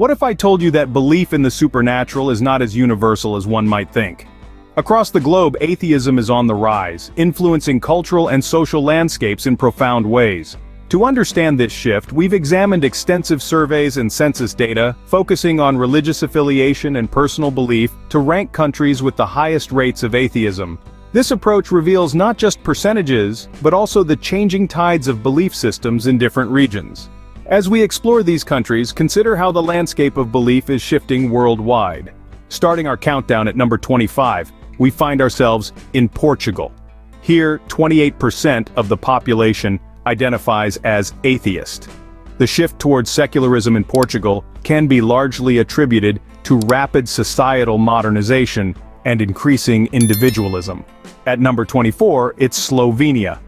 What if I told you that belief in the supernatural is not as universal as one might think? Across the globe, atheism is on the rise, influencing cultural and social landscapes in profound ways. To understand this shift, we've examined extensive surveys and census data, focusing on religious affiliation and personal belief, to rank countries with the highest rates of atheism. This approach reveals not just percentages, but also the changing tides of belief systems in different regions. As we explore these countries, consider how the landscape of belief is shifting worldwide. Starting our countdown at number 25, we find ourselves in Portugal. Here, 28% of the population identifies as atheist. The shift towards secularism in Portugal can be largely attributed to rapid societal modernization and increasing individualism. At number 24, it's Slovenia.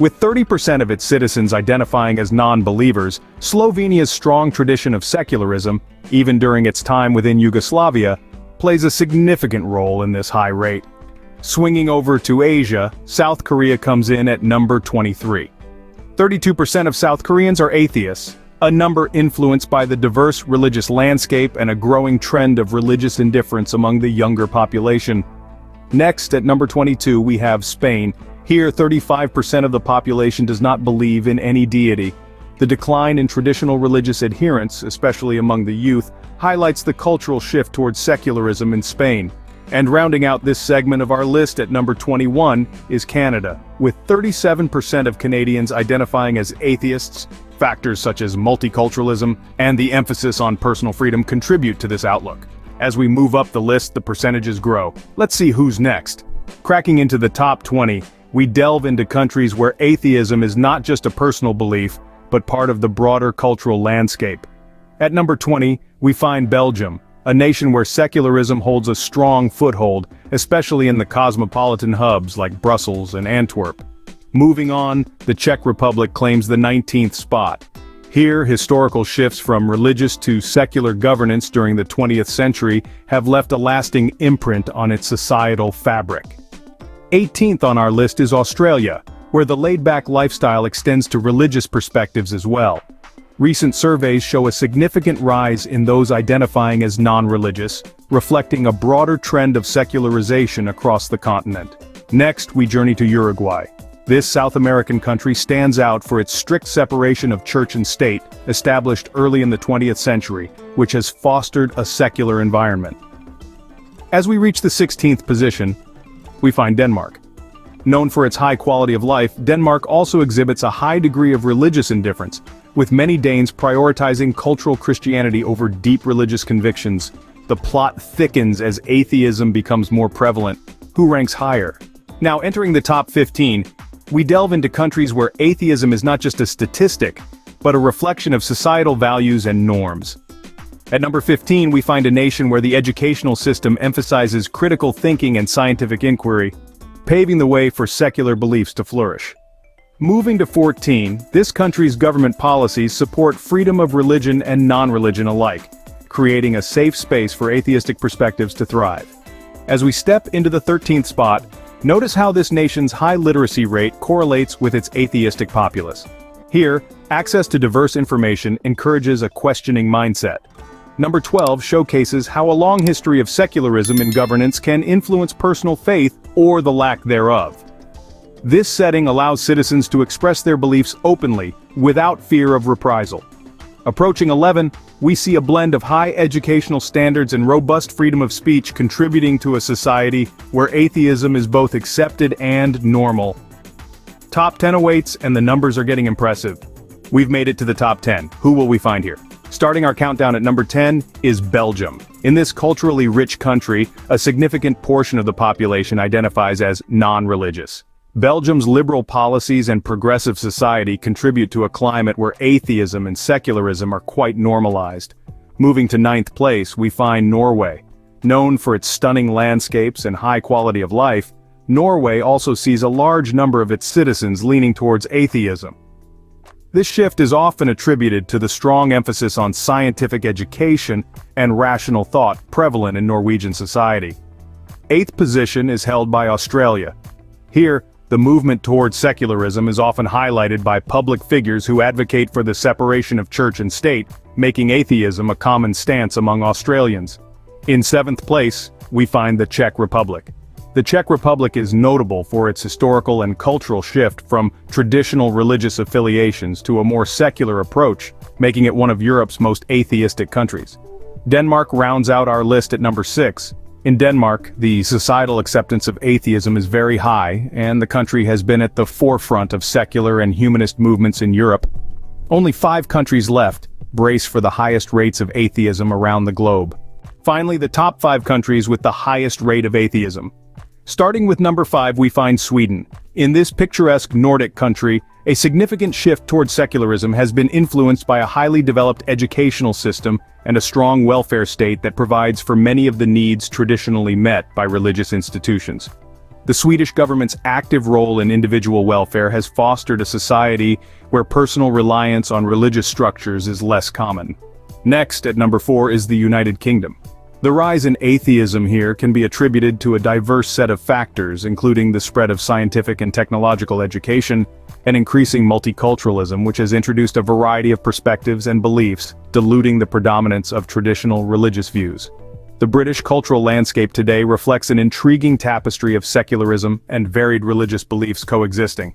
With 30% of its citizens identifying as non-believers, Slovenia's strong tradition of secularism, even during its time within Yugoslavia, plays a significant role in this high rate. Swinging over to Asia, South Korea comes in at number 23. 32% of South Koreans are atheists, a number influenced by the diverse religious landscape and a growing trend of religious indifference among the younger population. Next, at number 22, we have Spain. Here, 35% of the population does not believe in any deity. The decline in traditional religious adherence, especially among the youth, highlights the cultural shift towards secularism in Spain. And rounding out this segment of our list at number 21 is Canada, with 37% of Canadians identifying as atheists. Factors such as multiculturalism and the emphasis on personal freedom contribute to this outlook. As we move up the list, the percentages grow. Let's see who's next. Cracking into the top 20, we delve into countries where atheism is not just a personal belief, but part of the broader cultural landscape. At number 20, we find Belgium, a nation where secularism holds a strong foothold, especially in the cosmopolitan hubs like Brussels and Antwerp. Moving on, the Czech Republic claims the 19th spot. Here, historical shifts from religious to secular governance during the 20th century have left a lasting imprint on its societal fabric. 18th on our list is Australia, where the laid-back lifestyle extends to religious perspectives as well. Recent surveys show a significant rise in those identifying as non-religious, reflecting a broader trend of secularization across the continent. Next, we journey to Uruguay. This South American country stands out for its strict separation of church and state, established early in the 20th century, which has fostered a secular environment. As we reach the 16th position, we find Denmark. Known for its high quality of life, Denmark also exhibits a high degree of religious indifference, with many Danes prioritizing cultural Christianity over deep religious convictions. The plot thickens as atheism becomes more prevalent. Who ranks higher? Now, entering the top 15, we delve into countries where atheism is not just a statistic, but a reflection of societal values and norms. At number 15, we find a nation where the educational system emphasizes critical thinking and scientific inquiry, paving the way for secular beliefs to flourish. Moving to 14, this country's government policies support freedom of religion and non-religion alike, creating a safe space for atheistic perspectives to thrive. As we step into the 13th spot, notice how this nation's high literacy rate correlates with its atheistic populace. Here, access to diverse information encourages a questioning mindset. Number 12 showcases how a long history of secularism in governance can influence personal faith or the lack thereof. This setting allows citizens to express their beliefs openly, without fear of reprisal. Approaching 11, we see a blend of high educational standards and robust freedom of speech contributing to a society where atheism is both accepted and normal. Top 10 awaits, and the numbers are getting impressive. We've made it to the top 10. Who will we find here? Starting our countdown at number 10 is Belgium. In this culturally rich country, a significant portion of the population identifies as non-religious. Belgium's liberal policies and progressive society contribute to a climate where atheism and secularism are quite normalized. Moving to 9th place, we find Norway. Known for its stunning landscapes and high quality of life, Norway also sees a large number of its citizens leaning towards atheism. This shift is often attributed to the strong emphasis on scientific education and rational thought prevalent in Norwegian society. 8th position is held by Australia. Here, the movement towards secularism is often highlighted by public figures who advocate for the separation of church and state, making atheism a common stance among Australians. In 7th place, we find the Czech Republic. The Czech Republic is notable for its historical and cultural shift from traditional religious affiliations to a more secular approach, making it one of Europe's most atheistic countries. Denmark rounds out our list at number 6. In Denmark, the societal acceptance of atheism is very high, and the country has been at the forefront of secular and humanist movements in Europe. Only 5 countries left brace for the highest rates of atheism around the globe. Finally, the top 5 countries with the highest rate of atheism. Starting with number 5, we find Sweden. In this picturesque Nordic country, a significant shift towards secularism has been influenced by a highly developed educational system and a strong welfare state that provides for many of the needs traditionally met by religious institutions. The Swedish government's active role in individual welfare has fostered a society where personal reliance on religious structures is less common. Next, at number 4, is the United Kingdom. The rise in atheism here can be attributed to a diverse set of factors, including the spread of scientific and technological education, and increasing multiculturalism, which has introduced a variety of perspectives and beliefs, diluting the predominance of traditional religious views. The British cultural landscape today reflects an intriguing tapestry of secularism and varied religious beliefs coexisting.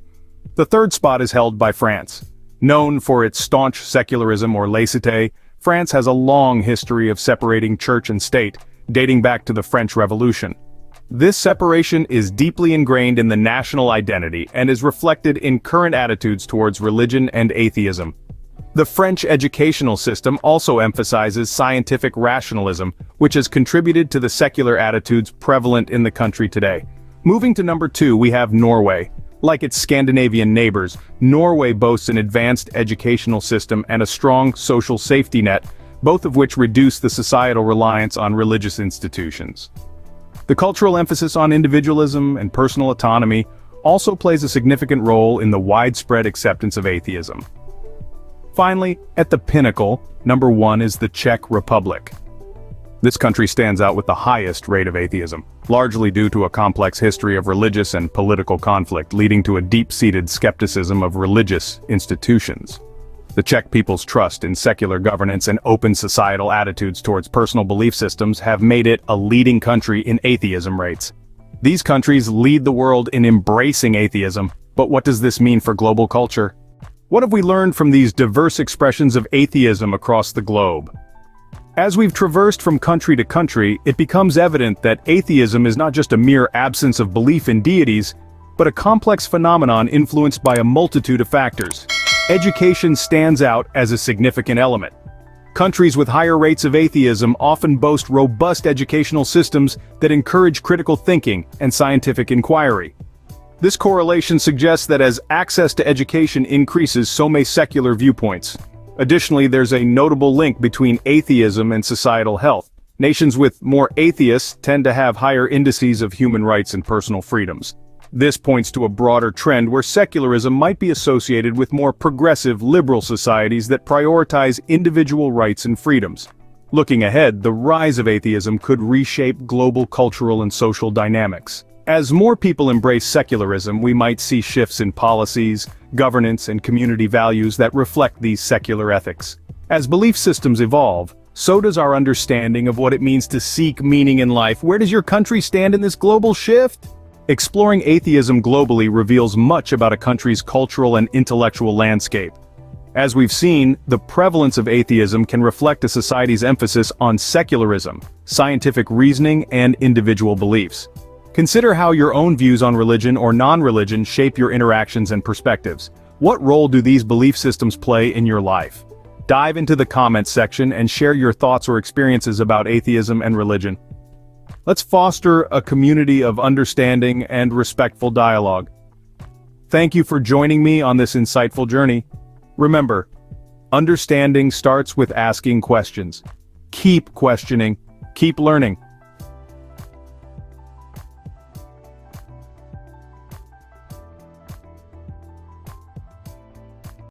The 3rd spot is held by France. Known for its staunch secularism or laïcité, France has a long history of separating church and state, dating back to the French Revolution. This separation is deeply ingrained in the national identity and is reflected in current attitudes towards religion and atheism. The French educational system also emphasizes scientific rationalism, which has contributed to the secular attitudes prevalent in the country today. Moving to number 2, we have Norway. Like its Scandinavian neighbors, Norway boasts an advanced educational system and a strong social safety net, both of which reduce the societal reliance on religious institutions. The cultural emphasis on individualism and personal autonomy also plays a significant role in the widespread acceptance of atheism. Finally, at the pinnacle, number 1 is the Czech Republic. This country stands out with the highest rate of atheism, largely due to a complex history of religious and political conflict leading to a deep-seated skepticism of religious institutions. The Czech people's trust in secular governance and open societal attitudes towards personal belief systems have made it a leading country in atheism rates. These countries lead the world in embracing atheism, but what does this mean for global culture? What have we learned from these diverse expressions of atheism across the globe? As we've traversed from country to country, it becomes evident that atheism is not just a mere absence of belief in deities, but a complex phenomenon influenced by a multitude of factors. Education stands out as a significant element. Countries with higher rates of atheism often boast robust educational systems that encourage critical thinking and scientific inquiry. This correlation suggests that as access to education increases, so may secular viewpoints. Additionally, there's a notable link between atheism and societal health. Nations with more atheists tend to have higher indices of human rights and personal freedoms. This points to a broader trend where secularism might be associated with more progressive, liberal societies that prioritize individual rights and freedoms. Looking ahead, the rise of atheism could reshape global cultural and social dynamics. As more people embrace secularism, we might see shifts in policies, governance, and community values that reflect these secular ethics. As belief systems evolve, so does our understanding of what it means to seek meaning in life. Where does your country stand in this global shift? Exploring atheism globally reveals much about a country's cultural and intellectual landscape. As we've seen, the prevalence of atheism can reflect a society's emphasis on secularism, scientific reasoning, and individual beliefs. Consider how your own views on religion or non-religion shape your interactions and perspectives. What role do these belief systems play in your life? Dive into the comments section and share your thoughts or experiences about atheism and religion. Let's foster a community of understanding and respectful dialogue. Thank you for joining me on this insightful journey. Remember, understanding starts with asking questions. Keep questioning, keep learning.